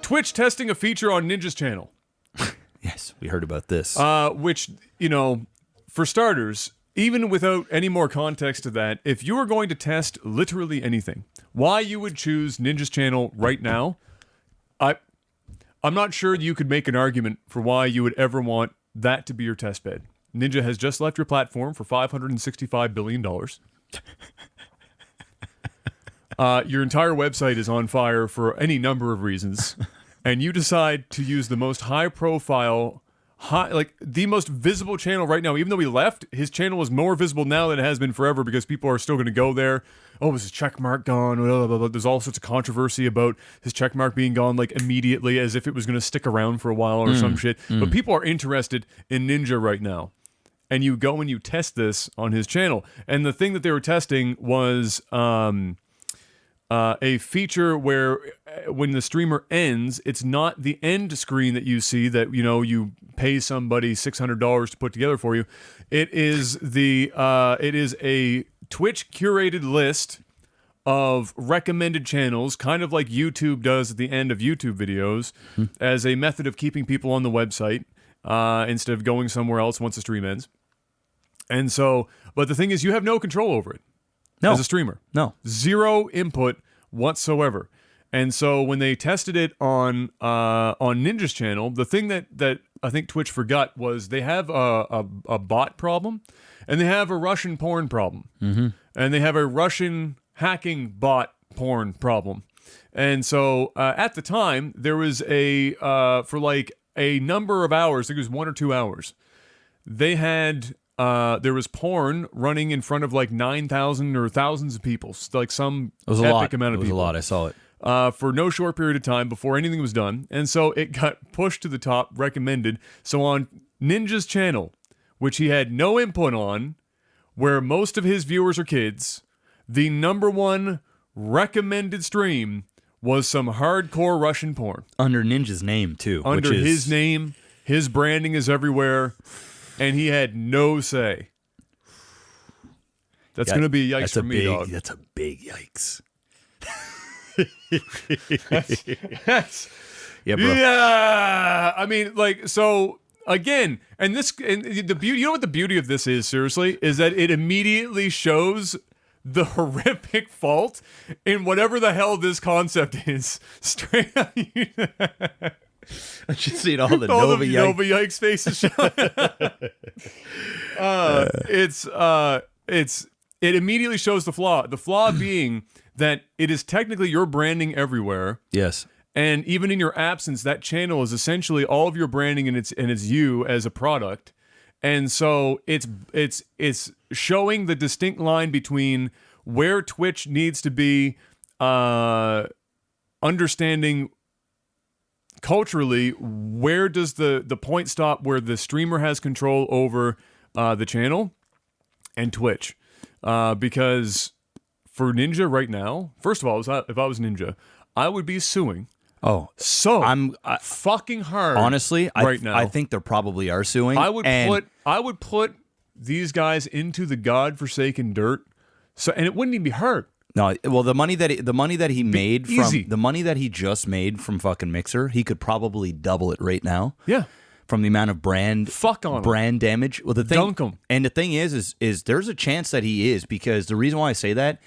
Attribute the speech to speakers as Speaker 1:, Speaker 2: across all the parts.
Speaker 1: Twitch testing a feature on Ninja's channel.
Speaker 2: Yes, we heard about this.
Speaker 1: Which, for starters, even without any more context to that, if you were going to test literally anything, why you would choose Ninja's channel right now, I'm not sure you could make an argument for why you would ever want that to be your test bed. Ninja has just left your platform for $565 billion. Your entire website is on fire for any number of reasons, and you decide to use the most high-profile, the most visible channel right now. Even though he left, his channel is more visible now than it has been forever because people are still going to go there. Oh, is his checkmark gone? Blah, blah, blah. There's all sorts of controversy about his checkmark being gone like immediately as if it was going to stick around for a while or some shit. But people are interested in Ninja right now. And you go and you test this on his channel. And the thing that they were testing was a feature where when the streamer ends, it's not the end screen that you see that, you pay somebody $600 to put together for you. It is a Twitch curated list of recommended channels, kind of like YouTube does at the end of YouTube videos, as a method of keeping people on the website instead of going somewhere else once the stream ends. And so, but the thing is, you have no control over it as a streamer.
Speaker 2: No.
Speaker 1: Zero input whatsoever. And so when they tested it on Ninja's channel, the thing that I think Twitch forgot was they have a bot problem, and they have a Russian porn problem, and they have a Russian hacking bot porn problem. And so at the time, there was for like a number of hours, I think it was 1 or 2 hours, they had there was porn running in front of like 9,000 or thousands of people, like some epic amount of people.
Speaker 2: It was a lot. I saw it.
Speaker 1: For no short period of time before anything was done. And so it got pushed to the top, recommended. So on Ninja's channel, which he had no input on, where most of his viewers are kids, the #1 recommended stream was some hardcore Russian porn.
Speaker 2: Under Ninja's name, too.
Speaker 1: Under his name, his branding is everywhere, and he had no say. That's going to be yikes for me, dog.
Speaker 2: That's a big yikes.
Speaker 1: Yeah, bro. Yeah, I mean, like, so again, and the beauty. You know what the beauty of this is? Seriously, is that it immediately shows the horrific fault in whatever the hell this concept is. Straight up,
Speaker 2: I should see all the Nova
Speaker 1: Yikes faces. It immediately shows the flaw. The flaw being that it is technically your branding everywhere.
Speaker 2: Yes.
Speaker 1: And even in your absence, that channel is essentially all of your branding, and it's you as a product. And so it's showing the distinct line between where Twitch needs to be understanding culturally, where does the point stop where the streamer has control over the channel, and Twitch. Because for Ninja right now, first of all, if I was Ninja, I would be suing.
Speaker 2: Oh,
Speaker 1: so fucking hard.
Speaker 2: Honestly,
Speaker 1: now,
Speaker 2: I think there probably are suing.
Speaker 1: I would put these guys into the godforsaken dirt. So, and it wouldn't even be hard.
Speaker 2: No, well, the money that he made the money that he just made from fucking Mixer, he could probably double it right now.
Speaker 1: Yeah.
Speaker 2: From the amount of brand damage. Well, the thing,
Speaker 1: dunk him.
Speaker 2: And the thing is there's a chance that he is, because the reason why I say that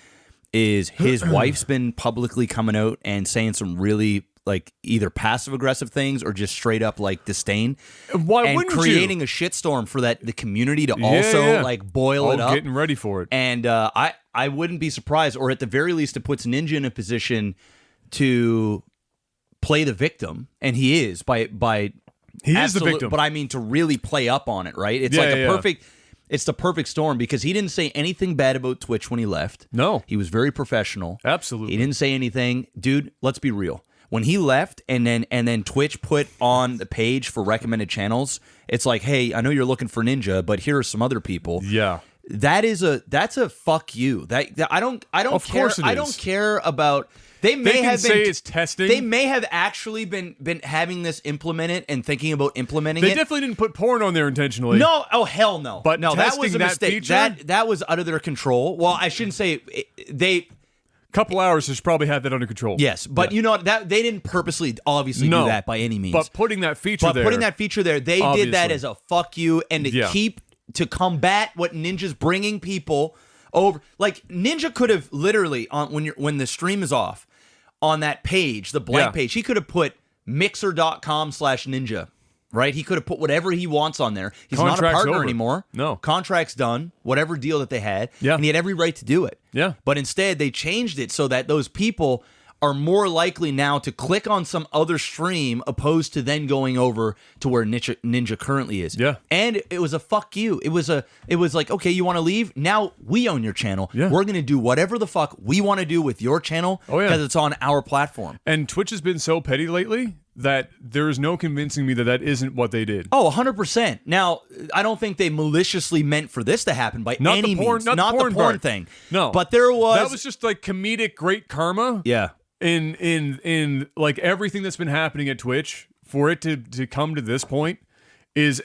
Speaker 2: is his wife's been publicly coming out and saying some really like either passive aggressive things or just straight up like disdain.
Speaker 1: Why wouldn't
Speaker 2: creating
Speaker 1: you?
Speaker 2: a shitstorm for the community to also like boil it up.
Speaker 1: Getting ready for it.
Speaker 2: And I wouldn't be surprised, or at the very least, it puts Ninja in a position to play the victim, and he is by.
Speaker 1: He is the victim.
Speaker 2: But I mean to really play up on it, right? It's it's the perfect storm, because he didn't say anything bad about Twitch when he left.
Speaker 1: No.
Speaker 2: He was very professional.
Speaker 1: Absolutely.
Speaker 2: He didn't say anything. Dude, let's be real. When he left and then Twitch put on the page for recommended channels, it's like, hey, I know you're looking for Ninja, but here are some other people.
Speaker 1: Yeah.
Speaker 2: That's a fuck you. I don't
Speaker 1: of
Speaker 2: care.
Speaker 1: Course it is.
Speaker 2: I don't care about. They
Speaker 1: can say it's testing.
Speaker 2: They may have actually been having this implemented and thinking about implementing
Speaker 1: They
Speaker 2: it.
Speaker 1: definitely didn't put porn on there intentionally.
Speaker 2: No, oh hell no.
Speaker 1: But
Speaker 2: no, that was a
Speaker 1: that
Speaker 2: mistake.
Speaker 1: feature?
Speaker 2: That was out of their control. Well, I shouldn't say they.
Speaker 1: couple hours has probably had that under control.
Speaker 2: Yes, but you know what? That they didn't purposely, obviously, do that by any means.
Speaker 1: But putting that feature there,
Speaker 2: they did that as a fuck you and to combat what Ninja's bringing people over. Like Ninja could have literally when the stream is off on that page, the blank page, he could have put mixer.com/ninja. Right? He could have put whatever he wants on there. He's not a partner anymore.
Speaker 1: No.
Speaker 2: Contract's done, whatever deal that they had.
Speaker 1: Yeah.
Speaker 2: And he had every right to do it.
Speaker 1: Yeah.
Speaker 2: But instead, they changed it so that those people are more likely now to click on some other stream opposed to then going over to where Ninja currently is.
Speaker 1: Yeah.
Speaker 2: And it was a fuck you. It was like, okay, you want to leave? Now we own your channel.
Speaker 1: Yeah.
Speaker 2: We're going to do whatever the fuck we want to do with your channel because it's on our platform.
Speaker 1: And Twitch has been so petty lately that there is no convincing me that isn't what they did.
Speaker 2: Oh, 100%. Now, I don't think they maliciously meant for this to happen by any means. Not the porn thing.
Speaker 1: No.
Speaker 2: But there was...
Speaker 1: That was just like comedic great karma.
Speaker 2: Yeah.
Speaker 1: In like everything that's been happening at Twitch, for it to come to this point is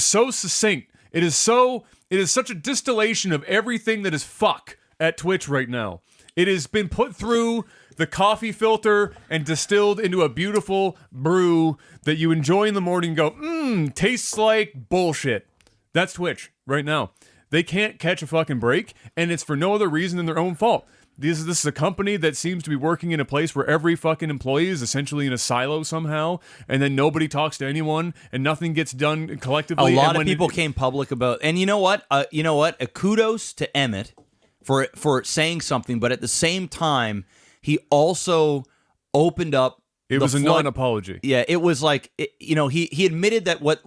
Speaker 1: so succinct. It is such a distillation of everything that is fuck at Twitch right now. It has been put through the coffee filter and distilled into a beautiful brew that you enjoy in the morning and go, tastes like bullshit. That's Twitch right now. They can't catch a fucking break, and it's for no other reason than their own fault. This is a company that seems to be working in a place where every fucking employee is essentially in a silo somehow, and then nobody talks to anyone, and nothing gets done collectively.
Speaker 2: A lot of people came public about, and you know what? Kudos to Emmett for saying something, but at the same time, he also opened up.
Speaker 1: It was a non-apology.
Speaker 2: Yeah, it was like he admitted that what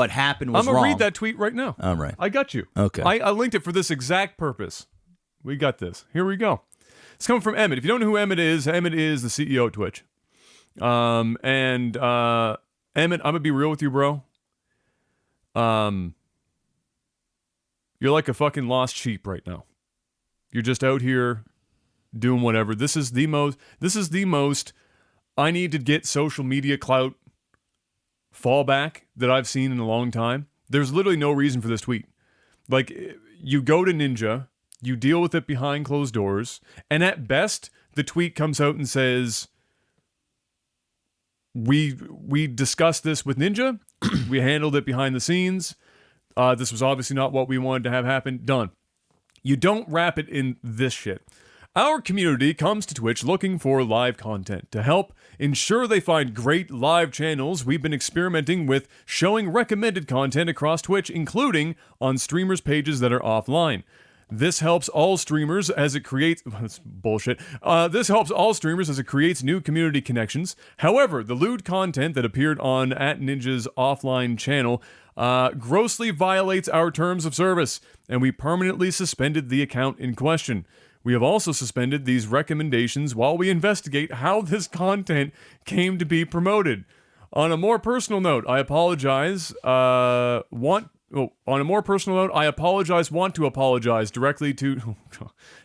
Speaker 2: happened was wrong.
Speaker 1: I'm gonna read that tweet right now.
Speaker 2: All right,
Speaker 1: I got you.
Speaker 2: Okay,
Speaker 1: I linked it for this exact purpose. We got this. Here we go. It's coming from Emmett. If you don't know who Emmett is the CEO of Twitch. Emmett, I'm gonna be real with you, bro. You're like a fucking lost sheep right now. You're just out here doing whatever. This is the most I need to get social media clout fallback that I've seen in a long time. There's literally no reason for this tweet. Like, you go to Ninja, you deal with it behind closed doors, and at best, the tweet comes out and says, we discussed this with Ninja, we handled it behind the scenes, this was obviously not what we wanted to have happen, done. You don't wrap it in this shit. Our community comes to Twitch looking for live content. To help ensure they find great live channels, we've been experimenting with showing recommended content across Twitch, including on streamers' pages that are offline. This helps all streamers as it creates... That's bullshit. This helps all streamers as it creates new community connections. However, the lewd content that appeared on @Ninja's offline channel grossly violates our terms of service, and we permanently suspended the account in question. We have also suspended these recommendations while we investigate how this content came to be promoted. On a more personal note, I apologize. Want to apologize directly to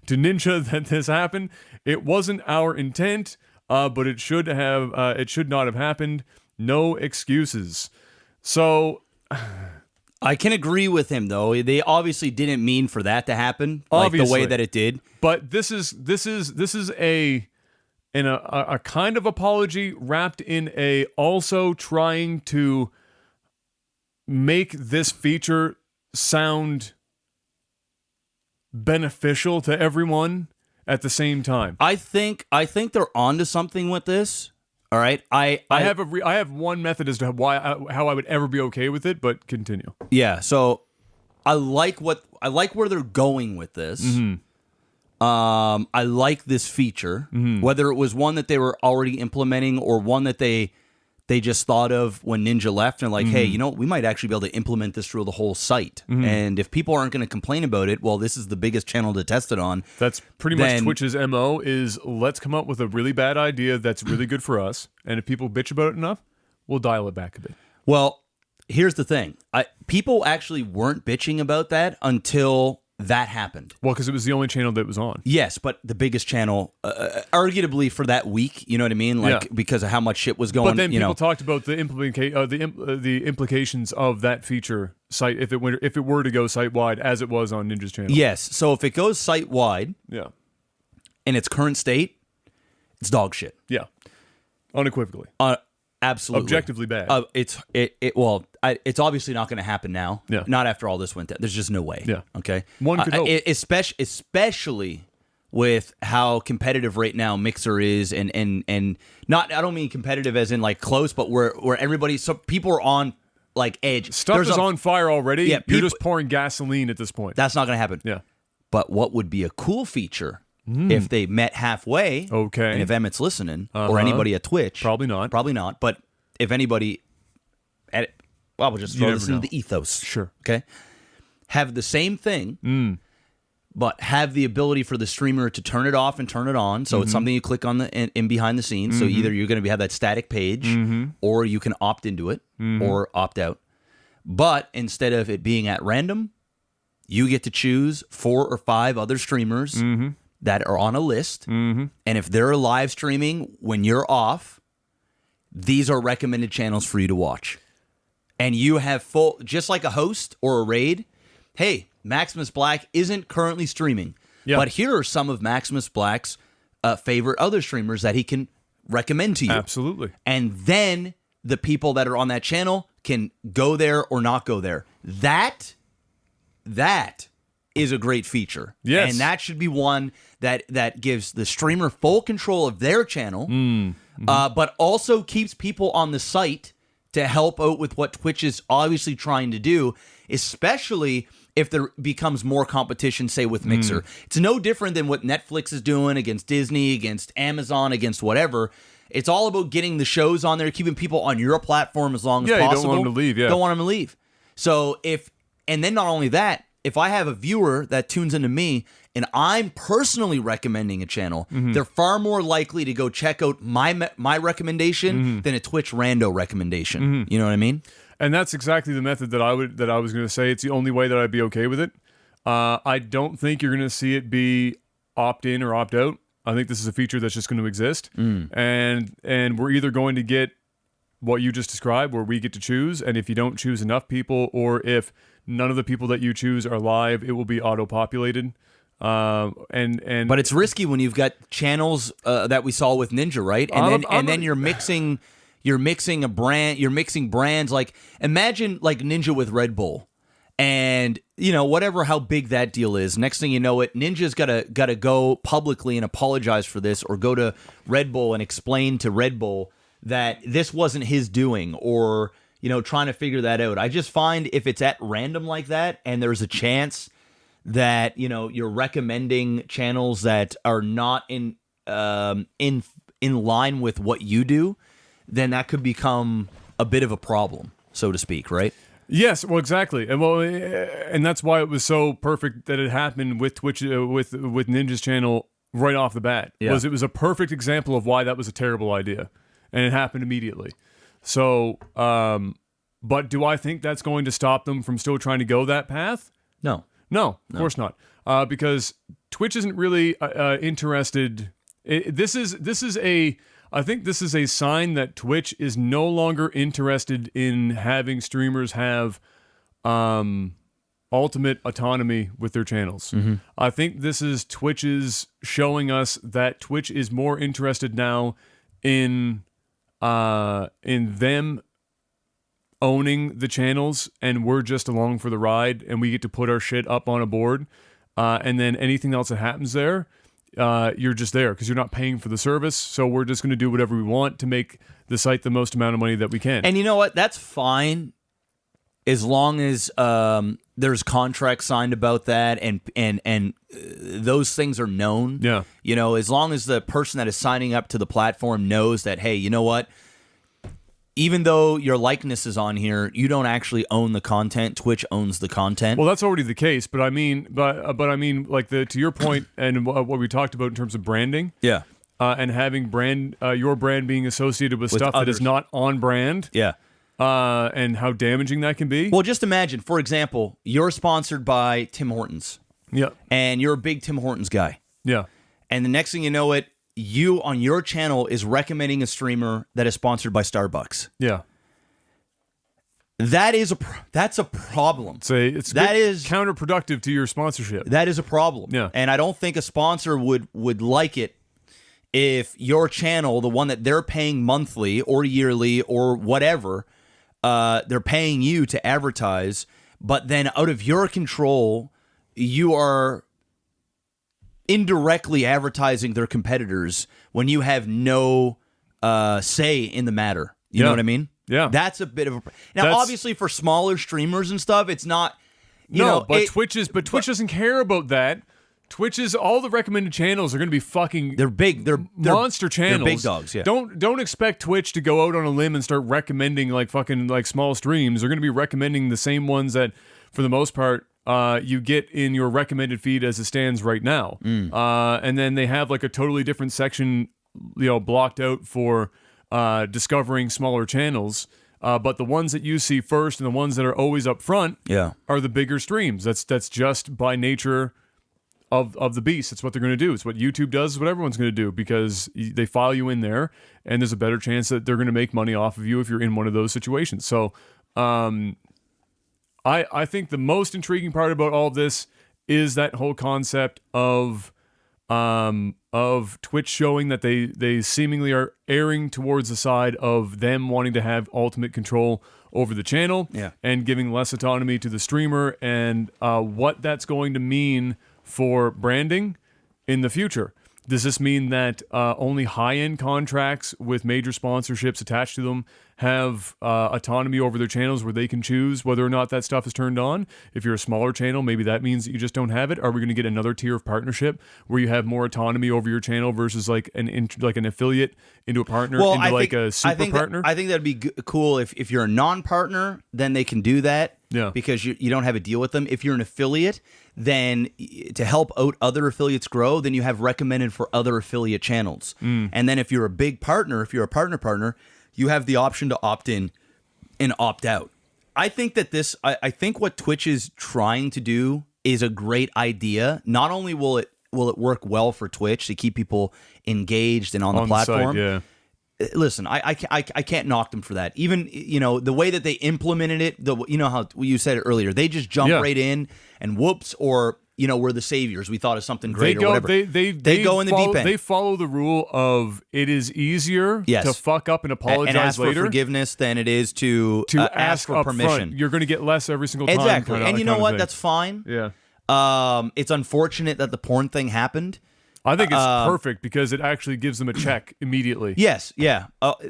Speaker 1: Ninja that this happened. It wasn't our intent, but it should not have happened. No excuses. So
Speaker 2: I can agree with him, though. They obviously didn't mean for that to happen, like the way that it did.
Speaker 1: But this is a kind of apology wrapped in a also trying to make this feature sound beneficial to everyone at the same time.
Speaker 2: I think they're onto something with this. All right, I
Speaker 1: have one method as to how I would ever be okay with it, but continue.
Speaker 2: Yeah, so I like where they're going with this.
Speaker 1: Mm-hmm.
Speaker 2: I like this feature, whether it was one that they were already implementing or one that they just thought of when Ninja left and hey, we might actually be able to implement this through the whole site. And if people aren't going to complain about it, well, this is the biggest channel to test it on.
Speaker 1: That's pretty much Twitch's MO is let's come up with a really bad idea that's really good for us. And if people bitch about it enough, we'll dial it back a bit.
Speaker 2: Well, here's the thing. People actually weren't bitching about that until that happened.
Speaker 1: Well, because it was the only channel that was on.
Speaker 2: Yes, but the biggest channel, arguably for that week, you know what I mean? Because of how much shit was going on.
Speaker 1: But then people talked about the implications of that feature site if it were to go site-wide as it was on Ninja's channel.
Speaker 2: Yes, so if it goes site-wide, in its current state, it's dog shit.
Speaker 1: Yeah. Unequivocally.
Speaker 2: Absolutely.
Speaker 1: Objectively bad.
Speaker 2: It's obviously not going to happen now.
Speaker 1: Yeah.
Speaker 2: Not after all this went down. There's just no way.
Speaker 1: Yeah.
Speaker 2: Okay.
Speaker 1: One could hope.
Speaker 2: Especially with how competitive right now Mixer is, and not, I don't mean competitive as in like close, but where everybody, so people are on like edge.
Speaker 1: Stuff is on fire already.
Speaker 2: Yeah,
Speaker 1: You're just pouring gasoline at this point.
Speaker 2: That's not going to happen.
Speaker 1: Yeah.
Speaker 2: But what would be a cool feature if they met halfway?
Speaker 1: Okay.
Speaker 2: And if Emmett's listening, or anybody at Twitch,
Speaker 1: Probably not.
Speaker 2: But if anybody we'll just throw this into the ethos.
Speaker 1: Sure.
Speaker 2: Okay. Have the same thing, but have the ability for the streamer to turn it off and turn it on. So it's something you click on in behind the scenes. So either you're going to have that static page, or you can opt into it or opt out. But instead of it being at random, you get to choose 4 or 5 other streamers that are on a list. And if they're live streaming when you're off, these are recommended channels for you to watch. And you have full, just like a host or a raid, hey, Maximus Black isn't currently streaming.
Speaker 1: Yeah.
Speaker 2: But here are some of Maximus Black's favorite other streamers that he can recommend to you.
Speaker 1: Absolutely.
Speaker 2: And then the people that are on that channel can go there or not go there. That is a great feature.
Speaker 1: Yes.
Speaker 2: And that should be one that gives the streamer full control of their channel, but also keeps people on the site to help out with what Twitch is obviously trying to do, especially if there becomes more competition, say, with Mixer. It's no different than what Netflix is doing against Disney, against Amazon, against whatever. It's all about getting the shows on there, keeping people on your platform as long as possible.
Speaker 1: Yeah, you don't want them to leave, yeah.
Speaker 2: Don't want them to leave. So and then not only that, if I have a viewer that tunes into me and I'm personally recommending a channel, they're far more likely to go check out my recommendation than a Twitch rando recommendation. You know what I mean?
Speaker 1: And that's exactly the method that I was going to say. It's the only way that I'd be okay with it. I don't think you're going to see it be opt in or opt out. I think this is a feature that's just going to exist, and we're either going to get what you just described, where we get to choose, and if you don't choose enough people, or if none of the people that you choose are live, it will be auto-populated. But
Speaker 2: it's risky when you've got channels that we saw with Ninja, right? And then you're mixing a brand, you're mixing brands. Like, imagine like Ninja with Red Bull, and whatever how big that deal is. Next thing you know, Ninja's gotta go publicly and apologize for this, or go to Red Bull and explain to Red Bull that this wasn't his doing, or trying to figure that out. I just find if it's at random like that, and there's a chance that you're recommending channels that are not in line with what you do, then that could become a bit of a problem, so to speak, right?
Speaker 1: Yes, well, exactly, and that's why it was so perfect that it happened with Twitch, with Ninja's channel right off the bat.
Speaker 2: Yeah.
Speaker 1: It was a perfect example of why that was a terrible idea, and it happened immediately. So, but do I think that's going to stop them from still trying to go that path?
Speaker 2: No,
Speaker 1: of course not, because Twitch isn't really interested. I think this is a sign that Twitch is no longer interested in having streamers have ultimate autonomy with their channels. I think this is Twitch's showing us that Twitch is more interested now in them owning the channels, and we're just along for the ride, and we get to put our shit up on a board, and then anything else that happens there, you're just there because you're not paying for the service. So we're just going to do whatever we want to make the site the most amount of money that we can.
Speaker 2: And you know what? That's fine, as long as there's contracts signed about that, and those things are known.
Speaker 1: Yeah.
Speaker 2: As long as the person that is signing up to the platform knows that, hey, you know what? Even though your likeness is on here, you don't actually own the content. Twitch owns the content.
Speaker 1: Well, that's already the case, but I mean, like to your point and what we talked about in terms of branding,
Speaker 2: yeah,
Speaker 1: and having your brand being associated with stuff
Speaker 2: others
Speaker 1: that is not on brand,
Speaker 2: yeah,
Speaker 1: and how damaging that can be.
Speaker 2: Well, just imagine, for example, you're sponsored by Tim Hortons,
Speaker 1: yeah,
Speaker 2: and you're a big Tim Hortons guy,
Speaker 1: yeah,
Speaker 2: and the next thing you know, you on your channel is recommending a streamer that is sponsored by Starbucks.
Speaker 1: Yeah.
Speaker 2: That's a problem.
Speaker 1: It's counterproductive to your sponsorship.
Speaker 2: That is a problem.
Speaker 1: Yeah.
Speaker 2: And I don't think a sponsor would like it if your channel, the one that they're paying monthly or yearly or whatever, they're paying you to advertise, but then out of your control, you are indirectly advertising their competitors when you have no say in the matter. You know what I mean?
Speaker 1: Yeah.
Speaker 2: That's a bit of a... Now, obviously, for smaller streamers and stuff, it's not... Twitch doesn't care about that. All the recommended channels are going to be fucking... They're big. They're
Speaker 1: monster channels.
Speaker 2: They're big dogs, yeah.
Speaker 1: Don't expect Twitch to go out on a limb and start recommending like fucking like small streams. They're going to be recommending the same ones that, for the most part, you get in your recommended feed as it stands right now. And then they have like a totally different section, blocked out for discovering smaller channels. But the ones that you see first and the ones that are always up front are the bigger streams. That's just by nature of the beast. It's what they're going to do. It's what YouTube does. It's what everyone's going to do because they file you in there, and there's a better chance that they're going to make money off of you if you're in one of those situations. So I think the most intriguing part about all of this is that whole concept of Twitch showing that they seemingly are erring towards the side of them wanting to have ultimate control over the channel and giving less autonomy to the streamer, and what that's going to mean for branding in the future. Does this mean that only high-end contracts with major sponsorships attached to them have autonomy over their channels where they can choose whether or not that stuff is turned on? If you're a smaller channel, maybe that means that you just don't have it. Are we going to get another tier of partnership where you have more autonomy over your channel versus like an affiliate into a partner a super partner?
Speaker 2: I think that'd be cool if you're a non-partner, then they can do that.
Speaker 1: Yeah.
Speaker 2: Because you don't have a deal with them. If you're an affiliate, then to help out other affiliates grow, then you have recommended for other affiliate channels. And then if you're a big partner, if you're a partner, you have the option to opt in and opt out. I think that I think what Twitch is trying to do is a great idea. Not only will it work well for Twitch to keep people engaged and on the platform.
Speaker 1: The site,
Speaker 2: listen, I can't knock them for that. Even the way that they implemented it, how you said it earlier, they just jump right in and whoops, or we're the saviors. We thought of something great or whatever. They go in the deep end.
Speaker 1: They follow the rule of it is easier to fuck up and apologize
Speaker 2: and ask
Speaker 1: later
Speaker 2: for forgiveness than it is to ask for permission.
Speaker 1: Front. You're going to get less every single time.
Speaker 2: Exactly, and you know what? That's fine.
Speaker 1: Yeah.
Speaker 2: It's unfortunate that the porn thing happened.
Speaker 1: I think it's perfect because it actually gives them a check immediately.
Speaker 2: Yes, yeah,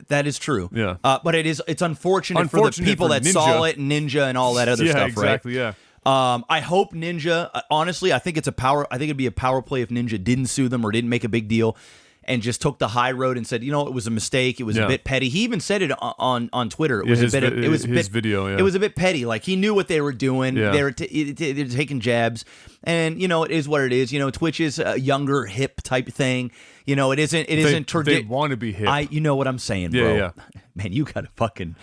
Speaker 2: that is true.
Speaker 1: Yeah,
Speaker 2: but it's unfortunate for the people that saw it, Ninja and all that other stuff,
Speaker 1: exactly,
Speaker 2: right?
Speaker 1: Yeah.
Speaker 2: I hope Ninja. Honestly, I think it'd be a power play if Ninja didn't sue them or didn't make a big deal, and just took the high road and said, it was a mistake. It was a bit petty. He even said it on Twitter. It was a bit. It was his video. Yeah. It was a bit petty. Like he knew what they were doing.
Speaker 1: Yeah.
Speaker 2: They were taking jabs, and it is what it is. Twitch is a younger, hip type thing. It isn't. It isn't traditional.
Speaker 1: They want to be hip.
Speaker 2: You know what I'm saying, bro?
Speaker 1: Yeah.
Speaker 2: Man, you got a fucking.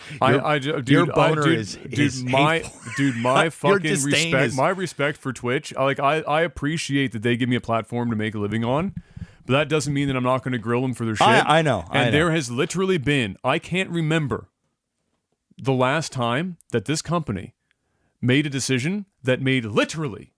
Speaker 1: Your
Speaker 2: boner is
Speaker 1: my fucking
Speaker 2: respect.
Speaker 1: My respect for Twitch. I appreciate that they give me a platform to make a living on. But that doesn't mean that I'm not going to grill them for their shit.
Speaker 2: I know.
Speaker 1: There has literally been, I can't remember the last time that this company made a decision that made literally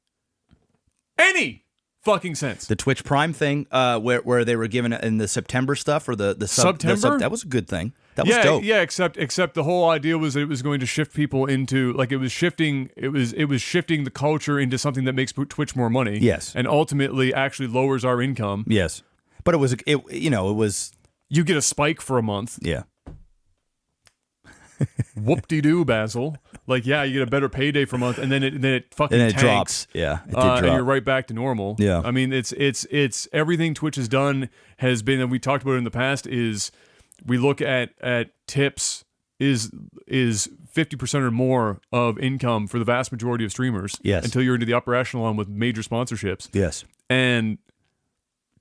Speaker 1: any fucking sense.
Speaker 2: The Twitch Prime thing, where they were given in the September stuff or the September, that was a good thing. That was dope.
Speaker 1: Yeah, except the whole idea was that it was going to shift people into it was shifting the culture into something that makes Twitch more money.
Speaker 2: Yes.
Speaker 1: And ultimately actually lowers our income.
Speaker 2: Yes. But it was
Speaker 1: you get a spike for a month.
Speaker 2: Yeah.
Speaker 1: Whoop-de-doo, Basil. You get a better payday for a month, and then it fucking tanks.
Speaker 2: Drops. Yeah, it did drop.
Speaker 1: And you're right back to normal.
Speaker 2: Yeah.
Speaker 1: I mean, it's everything Twitch has done has been, and we talked about it in the past, is we look at tips is 50% or more of income for the vast majority of streamers.
Speaker 2: Yes.
Speaker 1: Until you're into the upper echelon with major sponsorships.
Speaker 2: Yes.
Speaker 1: And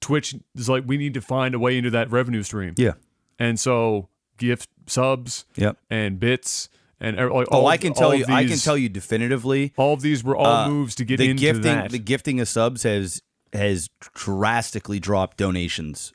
Speaker 1: Twitch is we need to find a way into that revenue stream.
Speaker 2: Yeah.
Speaker 1: And so gift subs and bits and
Speaker 2: I can tell you definitively
Speaker 1: all of these were all moves to get into that.
Speaker 2: The gifting of subs has drastically dropped donations.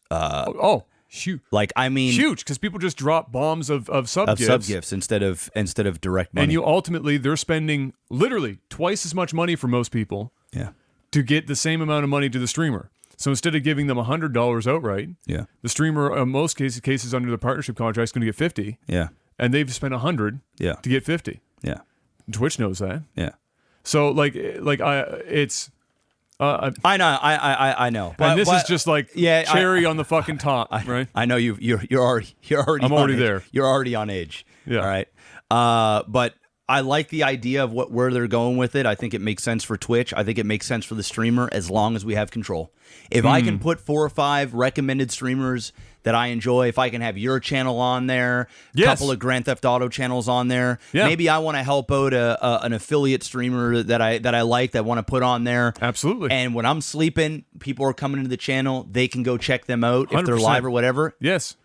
Speaker 1: Huge.
Speaker 2: Like, I mean,
Speaker 1: Huge, because people just drop bombs of sub
Speaker 2: of
Speaker 1: gifts.
Speaker 2: sub gifts instead of direct money.
Speaker 1: And you ultimately, they're spending literally twice as much money for most people
Speaker 2: yeah,
Speaker 1: to get the same amount of money to the streamer. So instead of giving them $100 outright,
Speaker 2: yeah,
Speaker 1: the streamer, in most cases under the partnership contract, is going to get 50,
Speaker 2: yeah,
Speaker 1: and they've spent 100
Speaker 2: yeah,
Speaker 1: to get 50.
Speaker 2: yeah,
Speaker 1: Twitch knows that.
Speaker 2: yeah.
Speaker 1: So it's.
Speaker 2: I know, I know.
Speaker 1: And this is just like
Speaker 2: yeah,
Speaker 1: cherry on the fucking top, right?
Speaker 2: I know you're already.
Speaker 1: I'm
Speaker 2: on
Speaker 1: already
Speaker 2: edge.
Speaker 1: there.
Speaker 2: You're already on edge.
Speaker 1: Yeah.
Speaker 2: All right. But I like the idea of where they're going with it. I think it makes sense for Twitch. I think it makes sense for the streamer as long as we have control. If I can put 4 or 5 recommended streamers that I enjoy, if I can have your channel on there, a couple of Grand Theft Auto channels on there, maybe I want to help out an affiliate streamer that I like that want to put on there.
Speaker 1: Absolutely.
Speaker 2: And when I'm sleeping, people are coming into the channel. They can go check them out if they're
Speaker 1: 100%.
Speaker 2: live or whatever.
Speaker 1: Give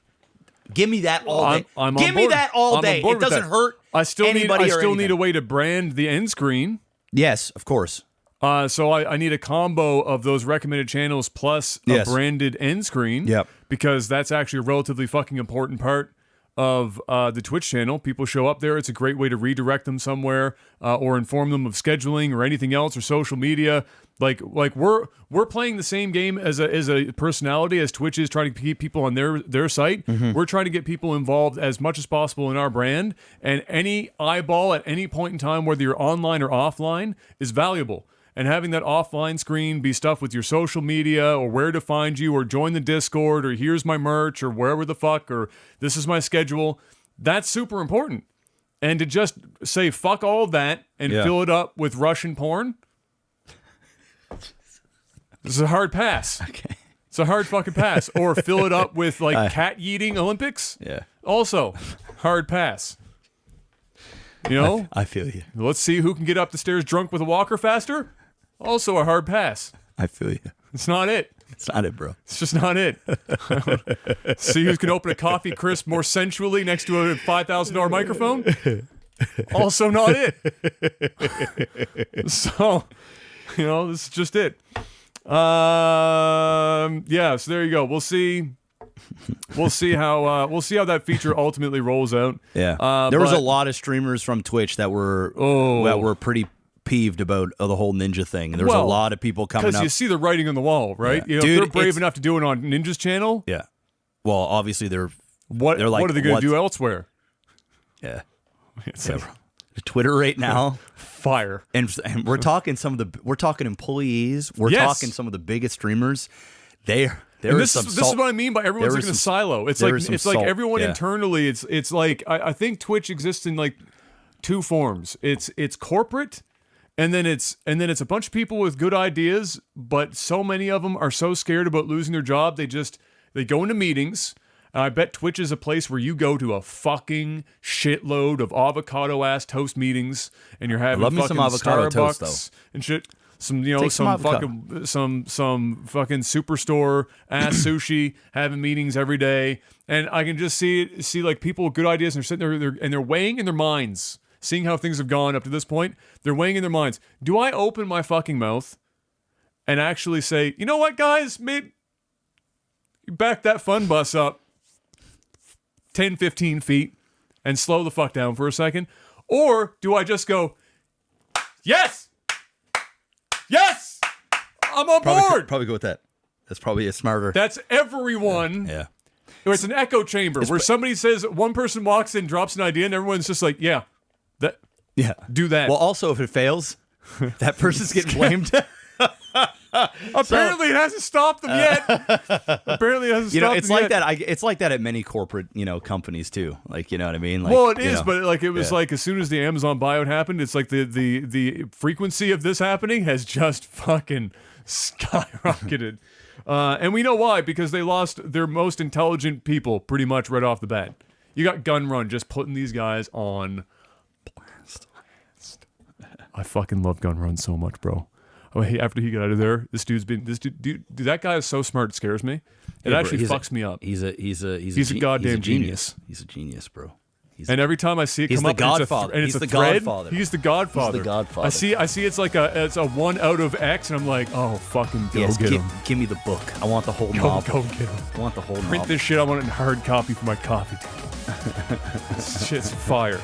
Speaker 2: Give me that all day.
Speaker 1: I'm
Speaker 2: Give
Speaker 1: on
Speaker 2: me
Speaker 1: board.
Speaker 2: that all
Speaker 1: I'm
Speaker 2: day.
Speaker 1: on board
Speaker 2: It
Speaker 1: with
Speaker 2: doesn't
Speaker 1: that.
Speaker 2: hurt
Speaker 1: I still
Speaker 2: anybody
Speaker 1: need
Speaker 2: or
Speaker 1: a
Speaker 2: anything.
Speaker 1: way to brand the end screen.
Speaker 2: Yes, of course.
Speaker 1: So I need a combo of those recommended channels plus a branded end screen.
Speaker 2: Yep.
Speaker 1: Because that's actually a relatively fucking important part of the Twitch channel. People show up there. It's a great way to redirect them somewhere or inform them of scheduling or anything else or social media. Like we're playing the same game as a personality as Twitch is trying to keep people on their site.
Speaker 2: Mm-hmm.
Speaker 1: We're trying to get people involved as much as possible in our brand, and any eyeball at any point in time, whether you're online or offline, is valuable. And having that offline screen be stuff with your social media or where to find you or join the Discord or here's my merch or wherever the fuck or this is my schedule, that's super important. And to just say fuck all of that and fill it up with Russian porn, this is a hard pass.
Speaker 2: Okay.
Speaker 1: It's a hard fucking pass. Or fill it up with like cat eating Olympics.
Speaker 2: Yeah.
Speaker 1: Also, hard pass. You know?
Speaker 2: I feel you.
Speaker 1: Let's see who can get up the stairs drunk with a walker faster. Also a hard pass.
Speaker 2: I feel you.
Speaker 1: It's not it.
Speaker 2: It's not it, bro.
Speaker 1: It's just not it. See who's going to open a coffee crisp more sensually next to a $5,000 microphone? Also not it. So, this is just it. So there you go. We'll see how that feature ultimately rolls out.
Speaker 2: Yeah. There was a lot of streamers from Twitch that were pretty peeved about the whole ninja thing. And there was a lot of people coming up.
Speaker 1: Because you see the writing on the wall, right?
Speaker 2: Yeah.
Speaker 1: If they're brave enough to do it on Ninja's channel.
Speaker 2: Yeah. Well, obviously
Speaker 1: what are they going to do elsewhere?
Speaker 2: Yeah.
Speaker 1: Bro.
Speaker 2: Twitter right now.
Speaker 1: Fire.
Speaker 2: And we're talking we're talking employees. We're talking some of the biggest streamers. This
Speaker 1: is what I mean by everyone's like in a silo. It's like everyone internally. It's like I think Twitch exists in like 2 forms. It's corporate, and then it's a bunch of people with good ideas, but so many of them are so scared about losing their job they go into meetings. And I bet Twitch is a place where you go to a fucking shitload of avocado-ass toast meetings, and you're having fucking
Speaker 2: some avocado
Speaker 1: Starbucks
Speaker 2: toast, though.
Speaker 1: and shit. Some fucking superstore ass sushi, having meetings every day, and I can just see like people with good ideas, and they're sitting there and they're weighing in their minds, seeing how things have gone up to this point. They're weighing in their minds. Do I open my fucking mouth and actually say, you know what, guys, maybe back that fun bus up 10, 15 feet and slow the fuck down for a second? Or do I just go, yes, I'm on board?
Speaker 2: Probably go with that. That's probably a smarter.
Speaker 1: That's everyone.
Speaker 2: Yeah.
Speaker 1: Or it's an echo chamber where somebody says, one person walks in, drops an idea, and everyone's just like, do that.
Speaker 2: Well, also, if it fails, that person's getting blamed.
Speaker 1: Apparently, it hasn't stopped them yet. Apparently, it hasn't stopped
Speaker 2: it's
Speaker 1: them
Speaker 2: like
Speaker 1: yet.
Speaker 2: that. It's like that at many corporate, companies too. Like, you know what I mean? Like,
Speaker 1: well, it is, but like it was like as soon as the Amazon buyout happened, it's like the frequency of this happening has just fucking skyrocketed. And we know why, because they lost their most intelligent people pretty much right off the bat. You got Gun Run just putting these guys on blast. I fucking love Gun Run so much, bro. Oh, hey, after he got out of there, this dude, that guy is so smart, it scares me. It actually fucks me up.
Speaker 2: He's a
Speaker 1: goddamn genius.
Speaker 2: He's a genius, bro.
Speaker 1: And every time I see it
Speaker 2: He's
Speaker 1: come
Speaker 2: the
Speaker 1: up,
Speaker 2: Godfather.
Speaker 1: and it's a
Speaker 2: He's the
Speaker 1: thread,
Speaker 2: Godfather.
Speaker 1: he's the Godfather.
Speaker 2: He's the Godfather.
Speaker 1: I see it's like it's a 1 out of X, and I'm like, oh, fucking go get him.
Speaker 2: Give me the book. I want the whole
Speaker 1: Go
Speaker 2: novel.
Speaker 1: get him.
Speaker 2: I want the whole
Speaker 1: Print
Speaker 2: novel.
Speaker 1: this shit. I want it in hard copy for my coffee table. This shit's fire.